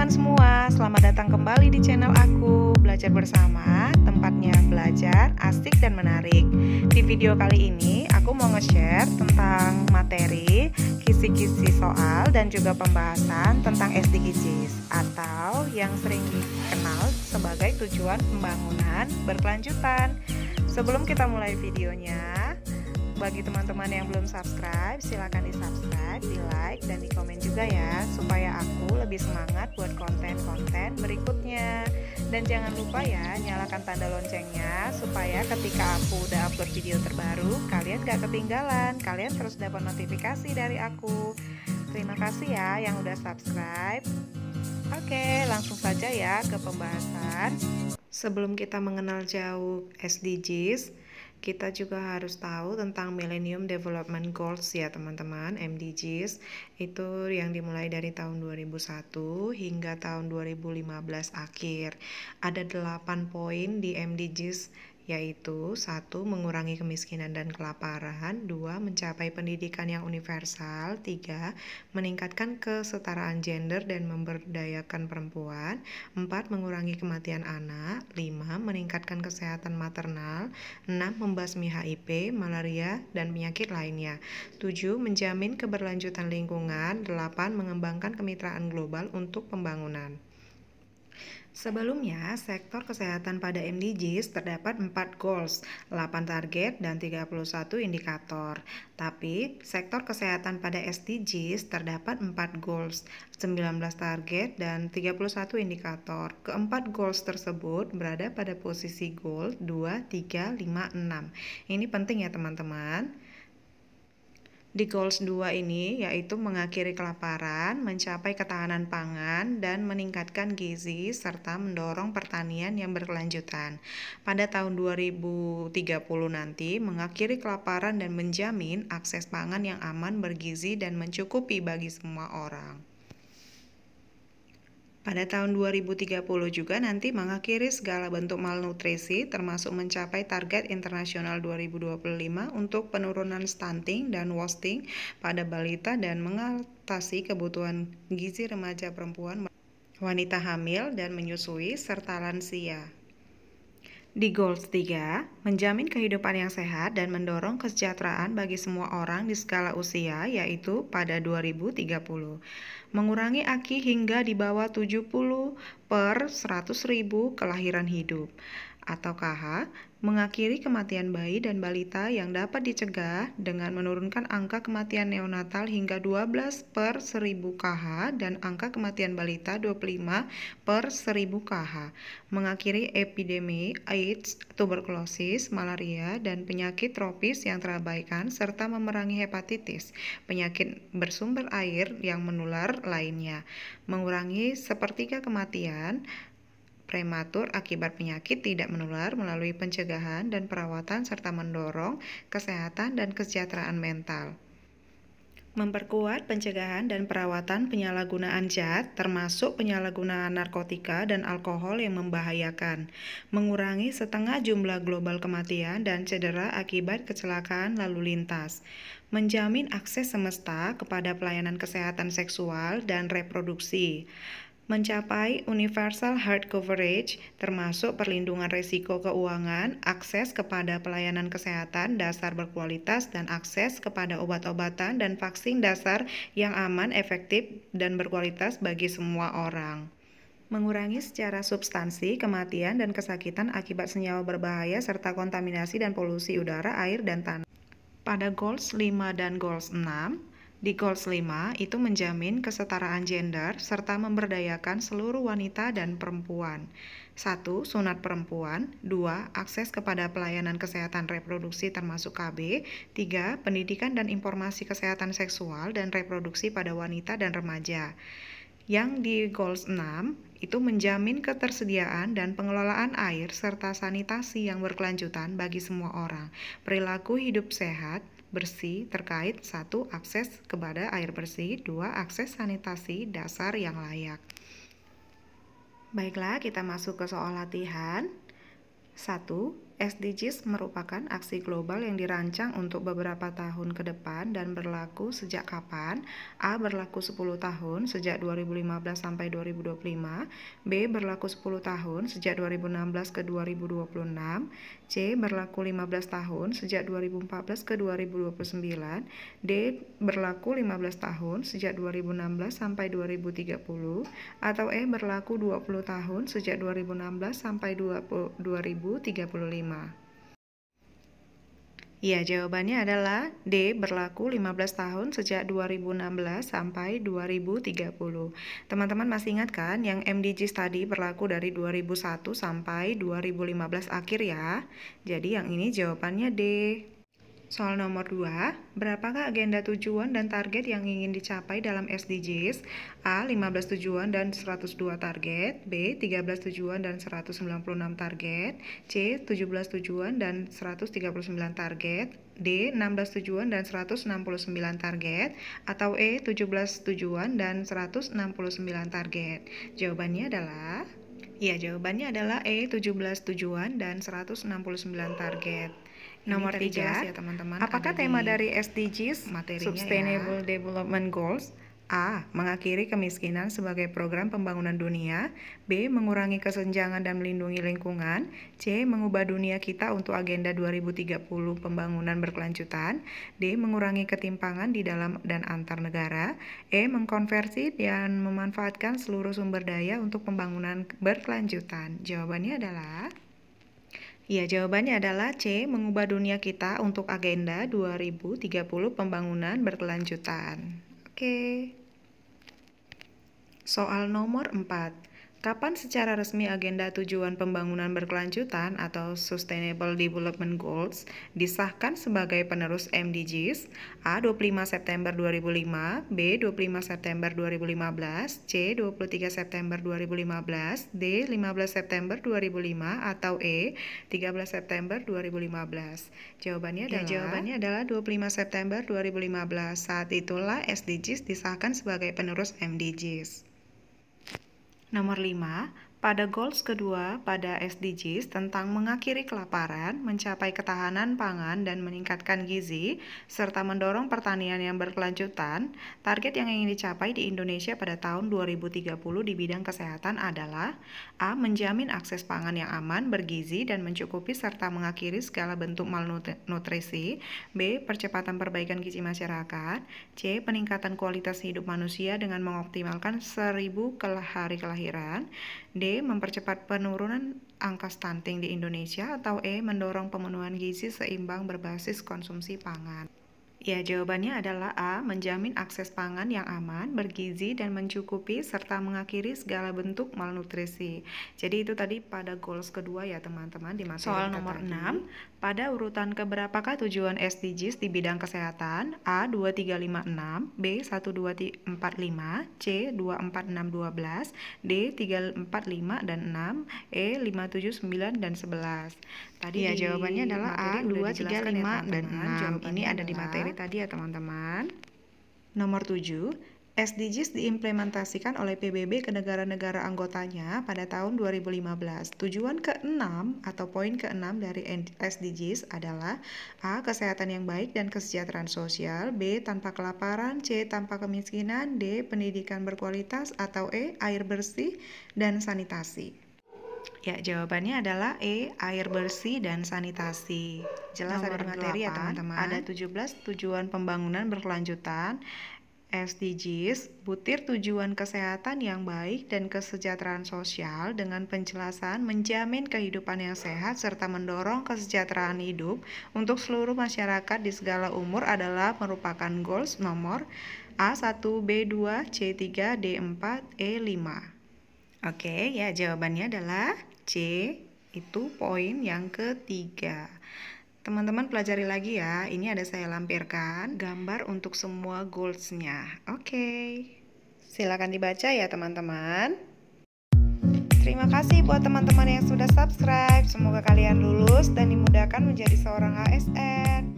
teman-teman semua, selamat datang kembali di channel aku, Belajar Bersama, tempatnya belajar, asik dan menarik. Di video kali ini, aku mau nge-share tentang materi, kisi-kisi soal, dan juga pembahasan tentang SDGs, atau yang sering dikenal sebagai tujuan pembangunan berkelanjutan. Sebelum kita mulai videonya, bagi teman-teman yang belum subscribe, silahkan di-subscribe, di-like, dan di-komen juga ya, supaya aku lebih semangat buat konten-konten berikutnya. Dan jangan lupa ya, nyalakan tanda loncengnya, supaya ketika aku udah upload video terbaru, kalian gak ketinggalan, kalian terus dapat notifikasi dari aku. Terima kasih ya yang udah subscribe. Oke, langsung saja ya ke pembahasan. Sebelum kita mengenal jauh SDGs, kita juga harus tahu tentang Millennium Development Goals ya teman-teman. MDGs itu yang dimulai dari tahun 2001 hingga tahun 2015 akhir. Ada 8 poin di MDGs, yaitu 1. Mengurangi kemiskinan dan kelaparan, 2. Mencapai pendidikan yang universal, 3. Meningkatkan kesetaraan gender dan memberdayakan perempuan, 4. Mengurangi kematian anak, 5. Meningkatkan kesehatan maternal, 6. Membasmi HIV, malaria, dan penyakit lainnya, 7. Menjamin keberlanjutan lingkungan, 8. Mengembangkan kemitraan global untuk pembangunan. Sebelumnya, sektor kesehatan pada MDGs terdapat 4 goals, 8 target, dan 31 indikator. Tapi, sektor kesehatan pada SDGs terdapat 4 goals, 19 target, dan 31 indikator. Keempat goals tersebut berada pada posisi goal 2, 3, 5, 6. Ini penting ya teman-teman. Di goals 2 ini yaitu mengakhiri kelaparan, mencapai ketahanan pangan, dan meningkatkan gizi, serta mendorong pertanian yang berkelanjutan. Pada tahun 2030 nanti, mengakhiri kelaparan dan menjamin akses pangan yang aman, bergizi, dan mencukupi bagi semua orang. Pada tahun 2030 juga nanti mengakhiri segala bentuk malnutrisi, termasuk mencapai target internasional 2025 untuk penurunan stunting dan wasting pada balita dan mengatasi kebutuhan gizi remaja perempuan, wanita hamil dan menyusui, serta lansia. Di goals 3, menjamin kehidupan yang sehat dan mendorong kesejahteraan bagi semua orang di skala usia, yaitu pada 2030. Mengurangi AKI hingga di bawah 70 per 100.000 kelahiran hidup, atau KH, mengakhiri kematian bayi dan balita yang dapat dicegah dengan menurunkan angka kematian neonatal hingga 12 per 1000 KH dan angka kematian balita 25 per 1000 KH, mengakhiri epidemi AIDS, tuberkulosis, malaria, dan penyakit tropis yang terabaikan, serta memerangi hepatitis, penyakit bersumber air yang menular lainnya, mengurangi sepertiga kematian prematur akibat penyakit tidak menular melalui pencegahan dan perawatan, serta mendorong kesehatan dan kesejahteraan mental. Memperkuat pencegahan dan perawatan penyalahgunaan zat, termasuk penyalahgunaan narkotika dan alkohol yang membahayakan. Mengurangi setengah jumlah global kematian dan cedera akibat kecelakaan lalu lintas. Menjamin akses semesta kepada pelayanan kesehatan seksual dan reproduksi. Mencapai universal health coverage, termasuk perlindungan risiko keuangan, akses kepada pelayanan kesehatan dasar berkualitas, dan akses kepada obat-obatan dan vaksin dasar yang aman, efektif, dan berkualitas bagi semua orang. Mengurangi secara substansi kematian dan kesakitan akibat senyawa berbahaya serta kontaminasi dan polusi udara, air, dan tanah. Pada goals 5 dan goals 6, di goals 5 itu menjamin kesetaraan gender serta memberdayakan seluruh wanita dan perempuan. 1. Sunat perempuan. 2. Akses kepada pelayanan kesehatan reproduksi termasuk KB. 3. Pendidikan dan informasi kesehatan seksual dan reproduksi pada wanita dan remaja. Yang di goals 6 itu menjamin ketersediaan dan pengelolaan air serta sanitasi yang berkelanjutan bagi semua orang. Perilaku hidup sehat, bersih terkait 1. Akses kepada air bersih, 2. Akses sanitasi dasar yang layak. Baiklah, kita masuk ke soal latihan. 1. SDGs merupakan aksi global yang dirancang untuk beberapa tahun ke depan dan berlaku sejak kapan? A. Berlaku 10 tahun sejak 2015 sampai 2025. B. Berlaku 10 tahun sejak 2016 ke 2026. C. Berlaku 15 tahun sejak 2014 ke 2029. D. Berlaku 15 tahun sejak 2016 sampai 2030. Atau E. Berlaku 20 tahun sejak 2016 sampai 2035. Ya, jawabannya adalah D, berlaku 15 tahun sejak 2016 sampai 2030. Teman-teman masih ingat kan yang MDGs tadi berlaku dari 2001 sampai 2015 akhir ya? Jadi yang ini jawabannya D. Soal nomor 2, berapakah agenda tujuan dan target yang ingin dicapai dalam SDGs? A. 15 tujuan dan 102 target. B. 13 tujuan dan 196 target. C. 17 tujuan dan 139 target. D. 16 tujuan dan 169 target. Atau E. 17 tujuan dan 169 target. Jawabannya adalah... Ya, jawabannya adalah E. 17 tujuan dan 169 target. Nomor 3, ya, teman-teman, apakah tema dari SDGs, Sustainable Development Goals? A. Mengakhiri kemiskinan sebagai program pembangunan dunia. B. Mengurangi kesenjangan dan melindungi lingkungan. C. Mengubah dunia kita untuk agenda 2030 pembangunan berkelanjutan. D. Mengurangi ketimpangan di dalam dan antar negara. E. Mengkonversi dan memanfaatkan seluruh sumber daya untuk pembangunan berkelanjutan. Jawabannya adalah... Ya, jawabannya adalah C, mengubah dunia kita untuk agenda 2030 pembangunan berkelanjutan. Oke. Soal nomor 4. Kapan secara resmi agenda tujuan pembangunan berkelanjutan atau Sustainable Development Goals disahkan sebagai penerus MDGs? A. 25 September 2005, B. 25 September 2015, C. 23 September 2015, D. 15 September 2005, atau E. 13 September 2015. Jawabannya adalah 25 September 2015. Saat itulah SDGs disahkan sebagai penerus MDGs. Nomor 5, pada goals kedua pada SDGs tentang mengakhiri kelaparan, mencapai ketahanan pangan dan meningkatkan gizi, serta mendorong pertanian yang berkelanjutan, target yang ingin dicapai di Indonesia pada tahun 2030 di bidang kesehatan adalah A. Menjamin akses pangan yang aman, bergizi, dan mencukupi serta mengakhiri segala bentuk malnutrisi. B. Percepatan perbaikan gizi masyarakat. C. Peningkatan kualitas hidup manusia dengan mengoptimalkan 1000 hari kelahiran. D. Mempercepat penurunan angka stunting di Indonesia. Atau E. Mendorong pemenuhan gizi seimbang berbasis konsumsi pangan. Ya, jawabannya adalah A. Menjamin akses pangan yang aman, bergizi, dan mencukupi, serta mengakhiri segala bentuk malnutrisi. Jadi itu tadi pada goals kedua ya teman-teman di materi soal nomor 6. Pada urutan keberapakah tujuan SDGs di bidang kesehatan? A. 2356, B. 1245, C. 24612, D. 345 dan 6, E. 579 dan 11. Tadi ya, jawabannya adalah A. 2, 3, 5, dan 6. Ini ada di materi tadi ya teman-teman. Nomor 7, SDGs diimplementasikan oleh PBB ke negara-negara anggotanya pada tahun 2015. Tujuan ke-6 atau poin ke-6 dari SDGs adalah A. Kesehatan yang baik dan kesejahteraan sosial, B. Tanpa kelaparan, C. Tanpa kemiskinan, D. Pendidikan berkualitas, atau E. Air bersih dan sanitasi. Ya, jawabannya adalah E. Air bersih dan sanitasi. Jelas ada di materi 8, ya teman-teman. Ada 17 tujuan pembangunan berkelanjutan SDGs, butir tujuan kesehatan yang baik dan kesejahteraan sosial dengan penjelasan menjamin kehidupan yang sehat serta mendorong kesejahteraan hidup untuk seluruh masyarakat di segala umur adalah merupakan goals nomor A1, B2, C3, D4, E5. Oke, ya jawabannya adalah C, itu poin yang ketiga. Teman-teman pelajari lagi ya, ini ada saya lampirkan gambar untuk semua goals-nya. Oke, silakan dibaca ya teman-teman. Terima kasih buat teman-teman yang sudah subscribe. Semoga kalian lulus dan dimudahkan menjadi seorang ASN.